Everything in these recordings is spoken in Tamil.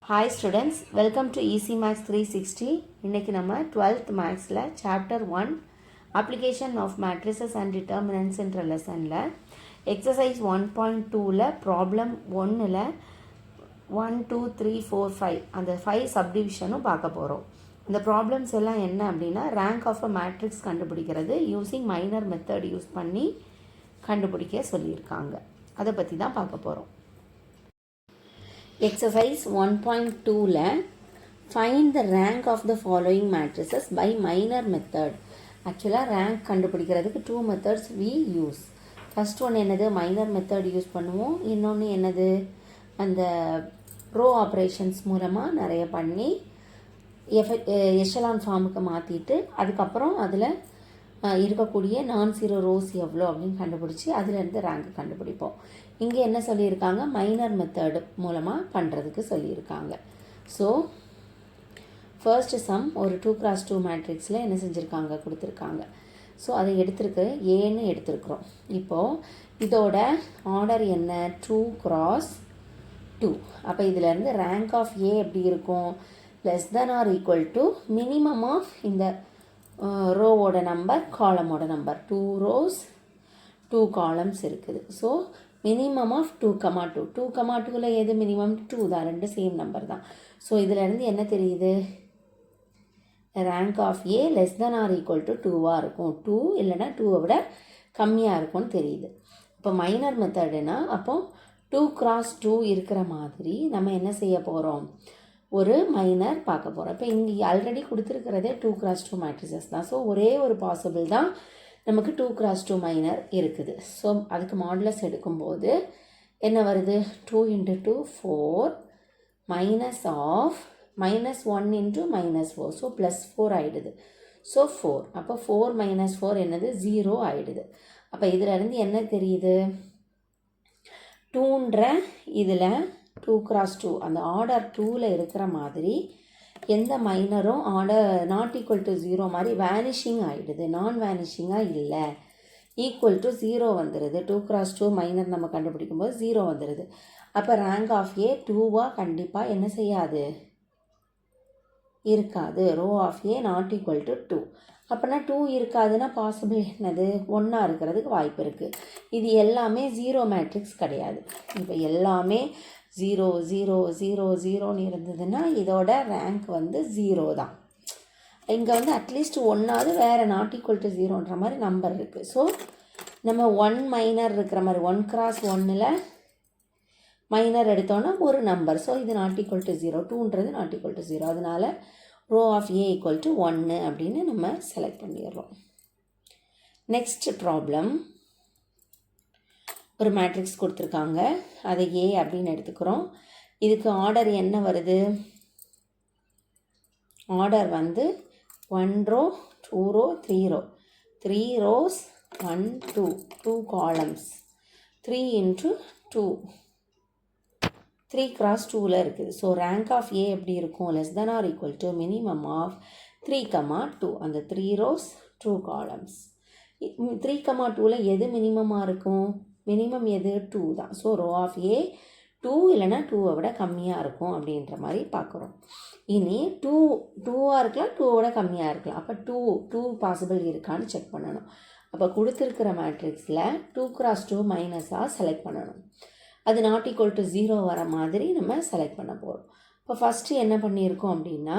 Hi students, welcome to Easy Maths 360. இன்னைக்கு நம்ம 12th Mathsல Chapter 1 Application of Matrices and Determinants என்ற லெசனில் Exercise 1.2ல Problem 1ல 1, 2, 3, 4, 5 அந்த 5 சப்டிவிஷனும் பார்க்க போகிறோம். இந்த ப்ராப்ளம்ஸ் எல்லாம் என்ன அப்படின்னா ரேங்க் ஆஃப் அ மேட்ரிக்ஸ் கண்டுபிடிக்கிறது யூஸிங் மைனர் மெத்தட் யூஸ் பண்ணி கண்டுபிடிக்க சொல்லியிருக்காங்க. அதை பற்றி தான் பார்க்க போகிறோம். Exercise 1.2ல find the rank of the following matrices by minor method. ஆக்சுவலாக ரேங்க் கண்டுபிடிக்கிறதுக்கு 2 methods we use. ஃபர்ஸ்ட் ஒன்று என்னது, மைனர் மெத்தட் யூஸ் பண்ணுவோம். இன்னொன்று என்னது, அந்த ரோ ஆப்ரேஷன்ஸ் மூலமாக நிறைய பண்ணி எஷலான் ஃபார்முக்கு மாற்றிட்டு அதுக்கப்புறம் அதில் இருக்கக்கூடிய நான் ஜீரோ ரோஸ் எவ்வளோ அப்படின்னு கண்டுபிடிச்சி அதுலேருந்து ரேங்க் கண்டுபிடிப்போம். இங்கே என்ன சொல்லியிருக்காங்க, மைனர் மெத்தடு மூலமாக பண்ணுறதுக்கு சொல்லியிருக்காங்க. ஸோ ஃபர்ஸ்ட் சம் ஒரு 2x2 மேட்ரிக்ஸில் என்ன செஞ்சுருக்காங்க, கொடுத்துருக்காங்க. ஸோ அதை எடுத்துருக்கு ஏன்னு எடுத்துருக்குறோம். இப்போது இதோட ஆர்டர் என்ன, 2x2. அப்போ இதிலேருந்து ரேங்க் ஆஃப் ஏ எப்படி இருக்கும், less than or equal to minimum of இந்த ரோவோட நம்பர் காலமோட நம்பர். 2 rows 2 columns இருக்குது. So minimum of 2,2. 2,2ல எது மினிமம், 2 தான், ரெண்டு சேம் நம்பர் தான். ஸோ இதிலேருந்து என்ன தெரியுது, rank of A less than or equal to 2வாக இருக்கும். 2 இல்லைனா 2வை விட கம்மியாக இருக்கும்னு தெரியுது. இப்போ மைனர் மெத்தடுனா அப்போ 2x2 இருக்கிற மாதிரி நம்ம என்ன செய்ய போகிறோம், ஒரு மைனர் பார்க்க போகிறோம். இப்போ இங்கே ஆல்ரெடி கொடுத்துருக்கிறதே 2x2 மேட்ரிசஸ் தான். ஸோ ஒரே ஒரு பாசிபிள் தான் நமக்கு 2x2 மைனர் இருக்குது. ஸோ அதுக்கு மாடுலஸ் எடுக்கும்போது என்ன வருது, 2 × 2 4 மைனஸ் ஆஃப் -1 × -4. ஸோ +4 ஆகிடுது. ஸோ 4. அப்போ 4 - 4 என்னது, 0 ஆகிடுது. அப்போ இதிலேருந்து என்ன தெரியுது, 2ன்ற இதில் 2x2 அந்த ஆர்டர் 2ல் இருக்கிற மாதிரி எந்த மைனரும் ஆர்டர் நாட் ஈக்குவல் டு 0 மாதிரி வேனிஷிங் ஆகிடுது. நான் வேனிஷிங்காக இல்லை, ஈக்குவல் டு 0 வந்துடுது. 2x2 மைனர் நம்ம கண்டுபிடிக்கும் போது 0 வந்துடுது. அப்போ ரேங்க் ஆஃப் ஏ 2வாக கண்டிப்பாக என்ன செய்யாது, இருக்காது. Rho of A not equal to 2. அப்போனா 2 இருக்காதுன்னா பாசிபிள் என்னது, 1 இருக்கிறதுக்கு வாய்ப்பு இருக்குது. இது எல்லாமே 0 மேட்ரிக்ஸ் கிடையாது. இப்போ எல்லாமே 0 0 0 0ன்னு இருந்ததுன்னா இதோட ரேங்க் வந்து 0 தான். இங்கே வந்து அட்லீஸ்ட் 1ஆவது வேறு நாட் ஈக்குவல் டு 0ன்ற மாதிரி நம்பர் இருக்குது. ஸோ நம்ம 1 மைனர் இருக்கிற மாதிரி 1x1ல் மைனர் எடுத்தோன்னா ஒரு நம்பர். ஸோ இது நாட் ஈக்குவல் டு 0, 2ன்றது நாட் ஈக்குவல் டு 0. அதனால் rho of A equal to 1 அப்படின்னு நம்ம செலக்ட் பண்ணிடுறோம். நெக்ஸ்ட் ப்ராப்ளம், ஒரு மேட்ரிக்ஸ் கொடுத்துருக்காங்க, அதை ஏ அப்படின்னு எடுத்துக்கிறோம். இதுக்கு ஆர்டர் என்ன வருது, ஆர்டர் வந்து 1 row 2 row 3 row 3 rows 1 2 2 columns 3 × 2 3x2ல் இருக்குது. ஸோ ரேங்க் ஆஃப் ஏ எப்படி இருக்கும், less than or equal to minimum of 3,2. அந்த 3 rows 2 columns. 3,2ல் எது மினிமமாக இருக்கும், மினிமம் எது, 2 தான். ஸோ ரோ ஆஃப் ஏ 2 இல்லைனா 2வை விட கம்மியாக இருக்கும் அப்படின்ற மாதிரி பார்க்குறோம். இனி 2வாக இருக்கலாம், 2வை விட கம்மியாக இருக்கலாம். அப்போ 2 பாசிபிள் இருக்கான்னு செக் பண்ணணும். அப்போ கொடுத்துருக்கிற மேட்ரிக்ஸில் 2x2 மைனஸாக செலக்ட் பண்ணணும். அது நாட் ஈக்குவல் டு 0 வர மாதிரி நம்ம செலக்ட் பண்ண போகிறோம். இப்போ ஃபஸ்ட்டு என்ன பண்ணியிருக்கோம் அப்படின்னா,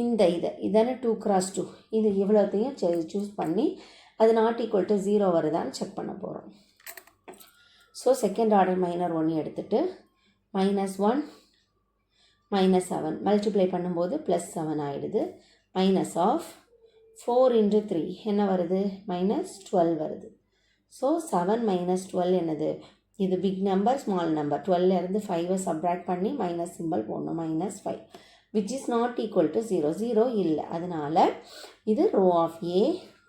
இந்த இதான 2x2 இது இவ்வளோத்தையும் சூஸ் பண்ணி அது நாட் ஈக்குவல் டு 0 வருதான்னு செக் பண்ண போகிறோம். ஸோ செகண்ட் ஆர்டர் மைனர் 1 எடுத்துகிட்டு -1 -7 மல்டிப்ளை பண்ணும்போது +7 ஆகிடுது. மைனஸ் ஆஃப் 4 × 3 என்ன வருது, -12 வருது. ஸோ 7 - 12 என்னது, இது பிக் நம்பர் ஸ்மால் நம்பர். 12லேருந்து 5வை சப்ராக்ட் பண்ணி மைனஸ் சிம்பிள் போடணும், -5 which is not equal to 0. 0 இல்லை, அதனால் இது ரோ ஆஃப் ஏ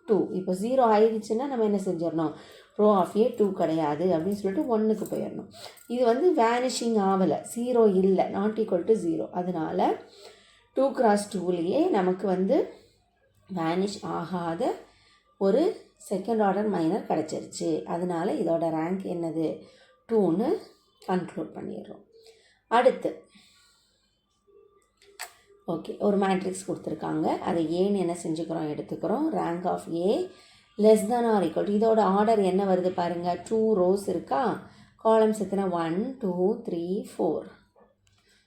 2. இப்போ 0 ஆயிடுச்சுன்னா நம்ம என்ன செஞ்சிடணும், ரோ ஆஃப் ஏ 2 கிடையாது அப்படின்னு சொல்லிட்டு 1க்கு போயிடணும். இது வந்து வேனிஷிங் ஆகலை, 0 இல்லை, நாட் ஈக்குவல் டு 0. அதனால் 2x2லேயே நமக்கு வந்து வேனிஷ் ஆகாத ஒரு செகண்ட் ஆர்டர் மைனர் கிடச்சிருச்சு. அதனால் இதோட ரேங்க் என்னது, 2ன்னு கன்க்ளூட் பண்ணிடுறோம். அடுத்து ஓகே, ஒரு மேட்ரிக்ஸ் கொடுத்துருக்காங்க. அதை ஏன்னு என்ன செஞ்சுக்கிறோம், எடுத்துக்கிறோம். Rank of A less than or equal to, இதோட ஆர்டர் என்ன வருது பாருங்கள், 2 rows இருக்கா, காலம்ஸ் எத்தனை 1 2 3 4.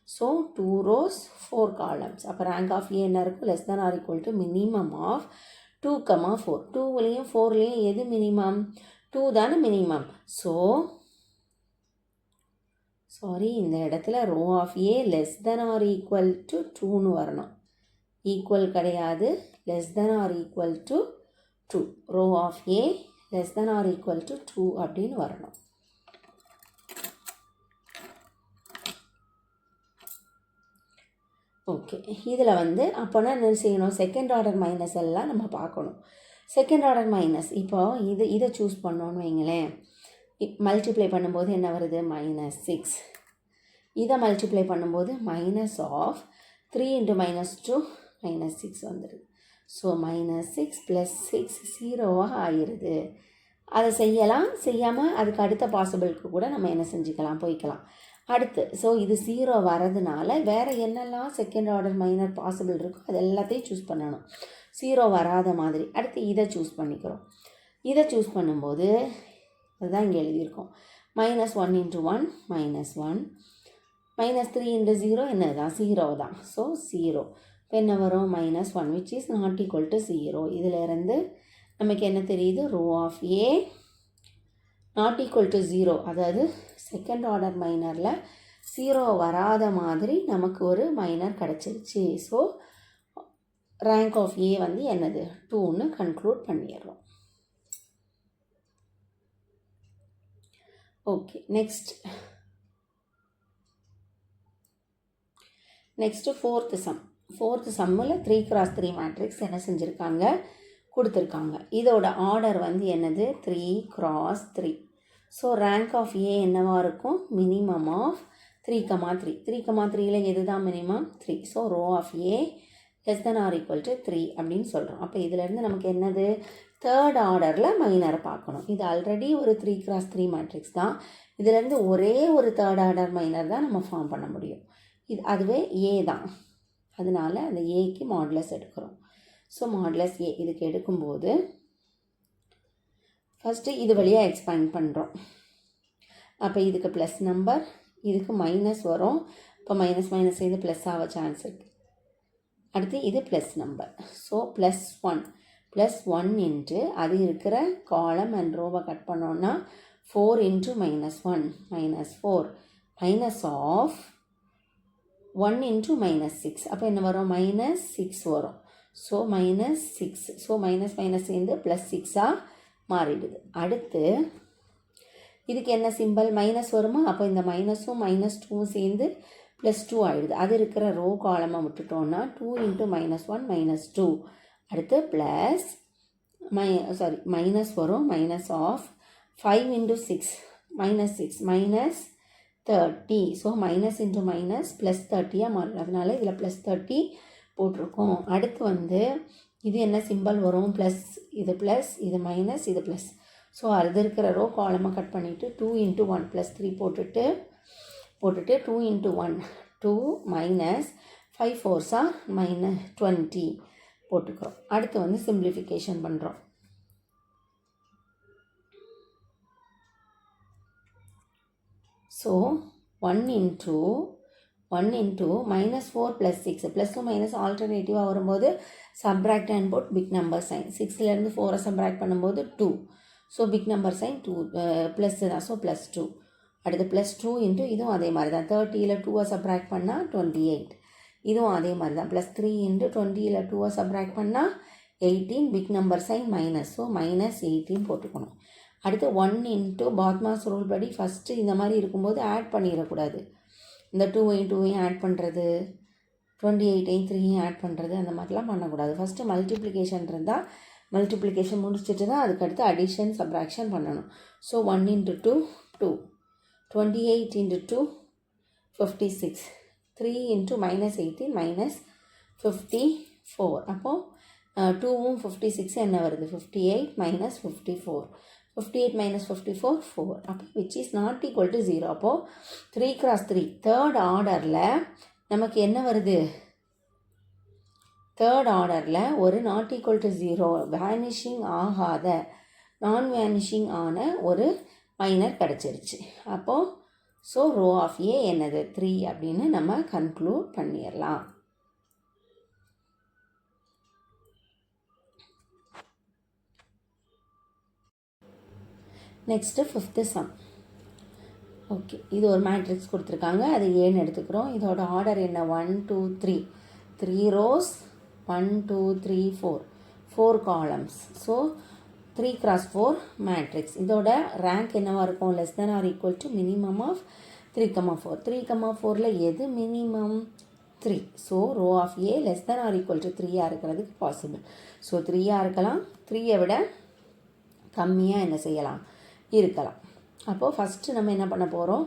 So 2 rows 4 columns. அப்போ ரேங்க் ஆஃப் ஏ என்ன இருக்கும், less than or equal to minimum of 2, 4. 2லையும் 4லையும் எது மினிமம், 2 தானே மினிமம். ஸோ இந்த இடத்துல rho of A less than or equal to 2ன்னு வரணும். ஈக்குவல் கிடையாது, less than or equal to 2. Rho of A less than or equal to 2 அப்படின்னு வரணும். ஓகே, இதில் அப்போனா என்ன செய்யணும், செகண்ட் ஆர்டர் மைனஸ் எல்லாம் நம்ம பார்க்கணும். செகண்ட் ஆர்டர் மைனஸ் இப்போ இதை சூஸ் பண்ணோன்னு வைங்களேன். மல்டிப்ளை பண்ணும்போது என்ன வருது, -6. இதை மல்டிப்ளை பண்ணும்போது மைனஸ் ஆஃப் 3 × -2 -6 வந்துடுது. ஸோ -6 + 6 0வாக ஆயிடுது. அதை செய்யாமல் அதுக்கு அடுத்த பாசிபிளுக்கு கூட நம்ம என்ன செஞ்சுக்கலாம், போய்க்கலாம். அடுத்து இது 0 வரதுனால வேறு என்னெல்லாம் செகண்ட் ஆர்டர் மைனர் பாசிபிள் இருக்கோ அது எல்லாத்தையும் சூஸ் பண்ணணும், 0 வராத மாதிரி. அடுத்து இதை சூஸ் பண்ணிக்கிறோம். இதை சூஸ் பண்ணும்போது அதுதான் இங்கே எழுதியிருக்கோம், -1 × 1 -1, -3 × 0 என்னது தான், 0 தான். ஸோ 0. இப்போ என்ன வரும், -1 which is not equal to 0. இதிலேருந்து நமக்கு என்ன தெரியுது, rho of A not equal to 0, அதாவது செகண்ட் ஆர்டர் மைனரில் 0 வராத மாதிரி நமக்கு ஒரு மைனர் கிடச்சிருச்சு. ஸோ ரேங்க் ஆஃப் ஏ என்னது, 2ன்னு கன்க்ளூட் பண்ணிடுறோம். ஓகே, நெக்ஸ்ட்டு ஃபோர்த்து சம்மில் 3 × 3 மேட்ரிக்ஸ் என்ன செஞ்சுருக்காங்க, கொடுத்துருக்காங்க. இதோட ஆர்டர் என்னது, 3 × 3. ஸோ ரேங்க் ஆஃப் ஏ என்னவாக இருக்கும், மினிமம் ஆஃப் 3, 3. 3, 3ல் எது தான் minimum, 3. So rho of A less than or equal to 3 அப்படின்னு சொல்கிறோம். அப்போ இதிலேருந்து நமக்கு என்னது, தேர்ட் ஆர்டரில் மைனரை பார்க்கணும். இது ஆல்ரெடி ஒரு 3 × 3 மேட்ரிக்ஸ் தான். இதிலேருந்து ஒரே ஒரு தேர்ட் ஆர்டர் மைனர் தான் நம்ம ஃபார்ம் பண்ண முடியும். அதுவே ஏ தான். அதனால் அந்த ஏக்கு மாடுலஸ் எடுக்கிறோம். ஸோ மாடுலஸ் ஏ இதுக்கு எடுக்கும்போது ஃபஸ்ட்டு இது வழியாக எக்ஸ்பேண்ட் பண்ணுறோம். அப்போ இதுக்கு ப்ளஸ் நம்பர், இதுக்கு மைனஸ் வரும். இப்போ மைனஸ் இது ப்ளஸ் ஆக சான்ஸ் இருக்குது. அடுத்து இது ப்ளஸ் நம்பர். ஸோ +1 இன்ட்டு அது இருக்கிற காலம் அண்ட் ரோவை கட் பண்ணோன்னா 4 × -1 -4 மைனஸ் ஆஃப் 1 × -6. அப்போ என்ன வரும், -6 வரும். ஸோ -6. ஸோ மைனஸ் சேர்ந்து +6ஆக மாறிடுது. அடுத்து இதுக்கு என்ன சிம்பிள், மைனஸ் வருமா, அப்போ இந்த மைனஸும் -2 சேர்ந்து +2 ஆகிடுது. அது இருக்கிற ரோ காலமாக விட்டுட்டோன்னா 2 × -1 -2. அடுத்து மைனஸ் வரும், minus of 5 × 6 -6 -30. So minus into minus +30ஆக மாறும். அதனால் இதில் +30 போட்டிருக்கோம். அடுத்து இது என்ன சிம்பிள் வரும், ப்ளஸ், இது ப்ளஸ், இது மைனஸ், இது ப்ளஸ். ஸோ அது இருக்கிற ரோ காலமாக கட் பண்ணிவிட்டு 2 × 1 +3 போட்டுட்டு 2 × 1 2 -5 4s -20 போட்டுக்கிறோம். அடுத்து சிம்பிளிஃபிகேஷன் பண்ணுறோம். ஸோ 1 × -4 + 6 +2 மைனஸ் ஆல்டர்னேட்டிவாக வரும்போது subtract and put big number sign. 6லேருந்து 4 சப்ராக்ட் பண்ணும்போது 2. So big number sign 2 plus தான். ஸோ +2. அடுத்து +2 × இதுவும் அதே மாதிரி தான். 30ல் 2 சப்ராக்ட் பண்ணால் 28. இதுவும் அதே மாதிரி தான். +3 × 20ல் 2 சப்ராக்ட் பண்ணால் 18. Big number sign minus. So -18 போட்டுக்கணும். அடுத்து 1 × பாத்மாஸ் ரூல் படி ஃபஸ்ட்டு இந்த மாதிரி இருக்கும்போது ஆட் பண்ணிடக்கூடாது. இந்த 2ஐயும் ஆட் பண்ணுறது, 28ஐயும் 3ஐயும் ஆட் பண்ணுறது, அந்த மாதிரிலாம் பண்ணக்கூடாது. ஃபஸ்ட்டு மல்டிப்ளிகேஷன் இருந்தால் மல்டிப்ளிகேஷன் முடிச்சுட்டு தான் அதுக்கடுத்து அடிஷன் சப்ராக்ஷன் பண்ணணும். ஸோ 1 × 2 2, 28 × 2 56, 3 × -18 -54. அப்போது 2ம் 56 என்ன வருது, 58 -54. 58 minus 54 4. அப்போ which is not equal to 0. அப்போது 3 cross 3 தேர்ட் ஆர்டரில் நமக்கு என்ன வருது? தேர்ட் ஆர்டரில் ஒரு நாட் ஈக்குவல் டு 0 வேனிஷிங் ஆகாத நான் வேனிஷிங் ஆன ஒரு மைனர் கிடச்சிருச்சு. அப்போது ஸோ ரோ ஆஃப் ஏ என்னது 3 அப்படின்னு நம்ம கன்க்ளூட் பண்ணிடலாம். Next 5th some. ஓகே, இது ஒரு மேட்ரிக்ஸ் கொடுத்துருக்காங்க, அது ஏன்னு எடுத்துக்கிறோம். இதோட ஆர்டர் என்ன? 1 2 3 3 rows 1 2 3 4 4 columns. So 3 cross 4 matrix. இதோட ரேங்க் என்னவாக இருக்கும்? Less than or equal to minimum of 3,4. 3,4ல் எது minimum? 3. So rho of A less than or equal to 3 இருக்கிறதுக்கு பாசிபிள். ஸோ 3 இருக்கலாம், 3 விட கம்மியாக என்ன செய்யலாம்? இருக்கலாம். அப்போது ஃபஸ்ட்டு நம்ம என்ன பண்ண போகிறோம்?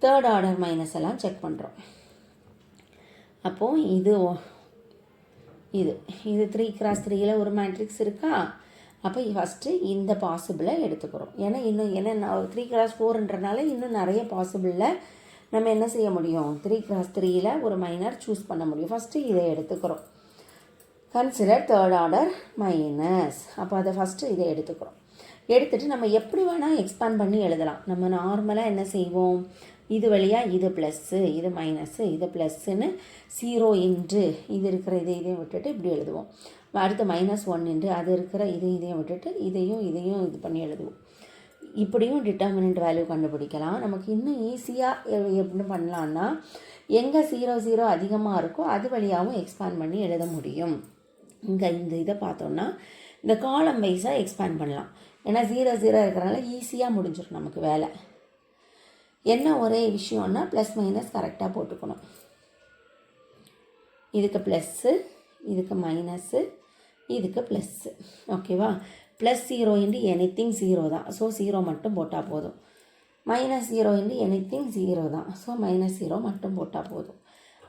தேர்ட் ஆர்டர் மைனஸ் எல்லாம் செக் பண்ணுறோம். அப்போது இது இது இது 3 cross 3ல் ஒரு மேட்ரிக்ஸ் இருக்கா? அப்போ ஃபஸ்ட்டு இந்த பாசிபிளை எடுத்துக்கிறோம். ஏன்னா இன்னும் என்ன 3 cross 4ன்றனால இன்னும் நிறைய பாசிபிளில் நம்ம என்ன செய்ய முடியும்? 3 cross 3ல் ஒரு மைனர் சூஸ் பண்ண முடியும். ஃபஸ்ட்டு இதை எடுத்துக்கிறோம். Consider third order minus. அப்போ அதை ஃபஸ்ட்டு இதை எடுத்துக்கிறோம். எடுத்துகிட்டு நம்ம எப்படி வேணால் எக்ஸ்பேண்ட் பண்ணி எழுதலாம். நம்ம நார்மலாக என்ன செய்வோம்? இது வழியாக இது ப்ளஸ்ஸு, இது மைனஸ்ஸு, இது ப்ளஸ்ஸுன்னு 0 இன்ட்டு இது இருக்கிற இதையும் விட்டுட்டு இப்படி எழுதுவோம். அடுத்து -1 இன்ட்டு அது இருக்கிற இதையும் விட்டுட்டு இதையும் இது பண்ணி எழுதுவோம். இப்படியும் டிட்டர்மினன்ட் வேல்யூ கண்டுபிடிக்கலாம். நமக்கு இன்னும் ஈஸியாக எப்படி பண்ணலான்னா, எங்கே 0 0 அதிகமாக இருக்கோ அது வழியாகவும் எக்ஸ்பேண்ட் பண்ணி எழுத முடியும். இங்கே இந்த இதை பார்த்தோன்னா இந்த காலம் வைஸாக எக்ஸ்பேண்ட் பண்ணலாம். ஏன்னா 0 0 இருக்கிறனால ஈஸியாக முடிஞ்சிடும் நமக்கு வேலை. என்ன ஒரே விஷயம்னா ப்ளஸ் மைனஸ் கரெக்டாக போட்டுக்கணும். இதுக்கு ப்ளஸ்ஸு, இதுக்கு மைனஸ்ஸு, இதுக்கு ப்ளஸ்ஸு. ஓகேவா? +0 இன்ட்டு எனிதிங் 0 தான். ஸோ 0 மட்டும் போட்டால் போதும். -0 இன்ட்டு எனிதிங் 0 தான். ஸோ -0 மட்டும் போட்டால் போதும்.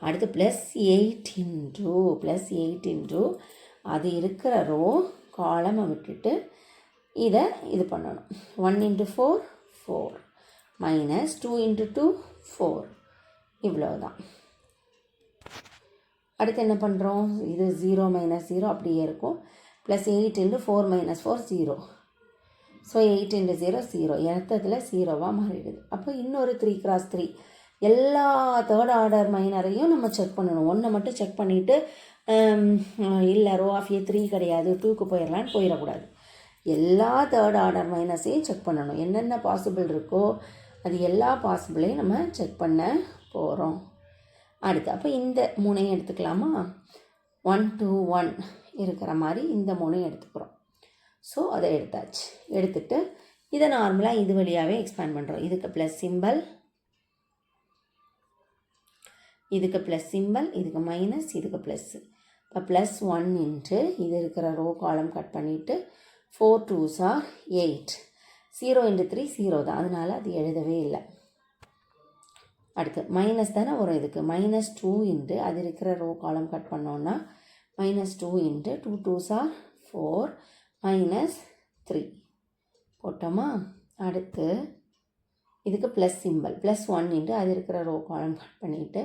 அடுத்து +8 இன்ட்டு அது இருக்கிற ரோ காலமை விட்டுட்டு இதை இது பண்ணணும். 1 இன்ட்டு 4 4 -2 இன்ட்டு 2 4 இவ்வளோதான். அடுத்து என்ன பண்ணுறோம்? இது 0 -0 அப்படியே இருக்கும். +8 இன்ட்டு 4 -4 0. So 8 into 0 0. இடத்துல 0வாக மாறிடுது. அப்போ இன்னொரு 3 cross 3 எல்லா தேர்ட் ஆர்டர் மைனரையும் நம்ம செக் பண்ணணும். ஒன்றை மட்டும் செக் பண்ணிவிட்டு இல்லை ரோ ஆஃப் ஏ 3 கிடையாது 2க்கு போயிடலான்னு போயிடக்கூடாது. எல்லா தேர்ட் ஆர்டர் மைனஸையும் செக் பண்ணணும். என்னென்ன பாசிபிள் இருக்கோ அது எல்லா பாசிபிளையும் நம்ம செக் பண்ண போகிறோம். அடுத்து அப்போ இந்த 3ஐயும் எடுத்துக்கலாமா? 1 2 1 இருக்கிற மாதிரி இந்த 3ஐயும் எடுத்துக்கிறோம். ஸோ அதை எடுத்தாச்சு. எடுத்துகிட்டு இதை நார்மலாக இது வழியாகவே எக்ஸ்பேண்ட் பண்ணுறோம். இதுக்கு ப்ளஸ் சிம்பல், இதுக்கு ப்ளஸ் சிம்பல், இதுக்கு மைனஸ், இதுக்கு ப்ளஸ்ஸு. இப்போ +1 இன்ட்டு இது இருக்கிற ரோ காலம் கட் பண்ணிவிட்டு 4 2s are 8. 0 இன்ட்டு 3 0 தான், அதனால் அது எழுதவே இல்லை. அடுத்து மைனஸ் தானே வரும். இதுக்கு -2 இன்ட்டு அது இருக்கிற ரோ காலம் கட் பண்ணோன்னா -2 இன்ட்டு 2 2s are 4 -3 போட்டோமா? அடுத்து இதுக்கு ப்ளஸ் சிம்பல் +1 இன்ட்டு அது இருக்கிற ரோ காலம் கட் பண்ணிவிட்டு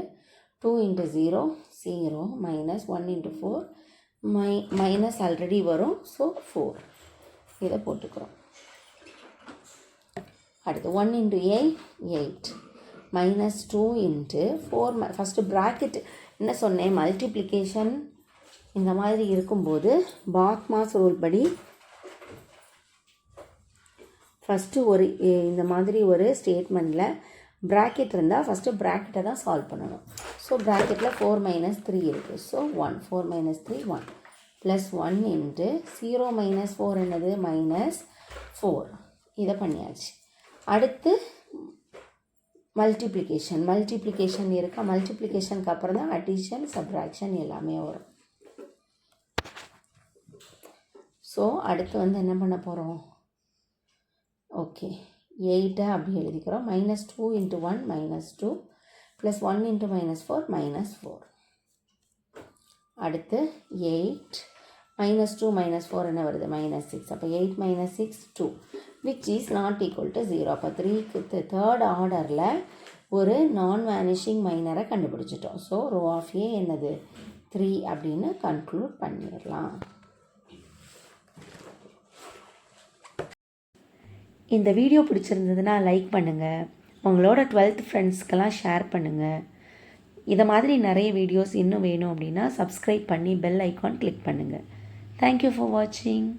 2 இன்ட்டு 0 0 -1 இன்ட்டு 4 மைனஸ் ஆல்ரெடி வரும். ஸோ 4 இதை போட்டுக்கிறோம். அடுத்து 1 இன்ட்டு 8 -2 இன்ட்டு 4 ஃபஸ்ட்டு ப்ராக்கெட் என்ன சொன்னேன்? மல்டிப்ளிகேஷன் இந்த மாதிரி இருக்கும்போது பாக்மாஸ் ரூல் படி ஃபஸ்ட்டு ஒரு இந்த மாதிரி ஒரு ஸ்டேட்மெண்ட்டில் ப்ராக்கெட் இருந்தால் ஃபஸ்ட்டு ப்ராக்கெட்டை தான் சால்வ் பண்ணணும். ஸோ ப்ராக்கெட்டில் 4 - 3 இருக்குது. ஸோ 1 4 - 3 1 +1 இன்ட்டு 0 - 4 என்னது? -4. இதை பண்ணியாச்சு. அடுத்து மல்டிப்ளிகேஷன் இருக்கா? மல்டிப்ளிகேஷனுக்கு அப்புறம் தான் அடிஷன் சப்ராக்ஷன் எல்லாமே வரும். ஸோ அடுத்து என்ன பண்ண போகிறோம்? ஓகே 8 அப்படி எழுதிக்கிறோம். -2 இன்ட்டு 1 -2 +1 இன்ட்டு -4 -4. அடுத்து 8 -2 -4 என்ன வருது? -6. அப்போ 8 - 6 2 which is not equal to 0. அப்போ 3க்கு தேர்ட் ஆர்டரில் ஒரு நான் வேனிஷிங் மைனரை கண்டுபிடிச்சிட்டோம். ஸோ ரோ ஆஃப் ஏ என்னது 3 அப்படின்னு கன்க்ளூட் பண்ணிடலாம். இந்த வீடியோ பிடிச்சிருந்ததுன்னா லைக் பண்ணுங்கள், உங்களோட 12th ஃப்ரெண்ட்ஸ்க்கெல்லாம் ஷேர் பண்ணுங்கள். இதை மாதிரி நிறைய வீடியோஸ் இன்னும் வேணும் அப்படின்னா சப்ஸ்கிரைப் பண்ணி பெல் ஐக்கான் கிளிக் பண்ணுங்கள். தேங்க்யூ ஃபார் வாட்சிங்.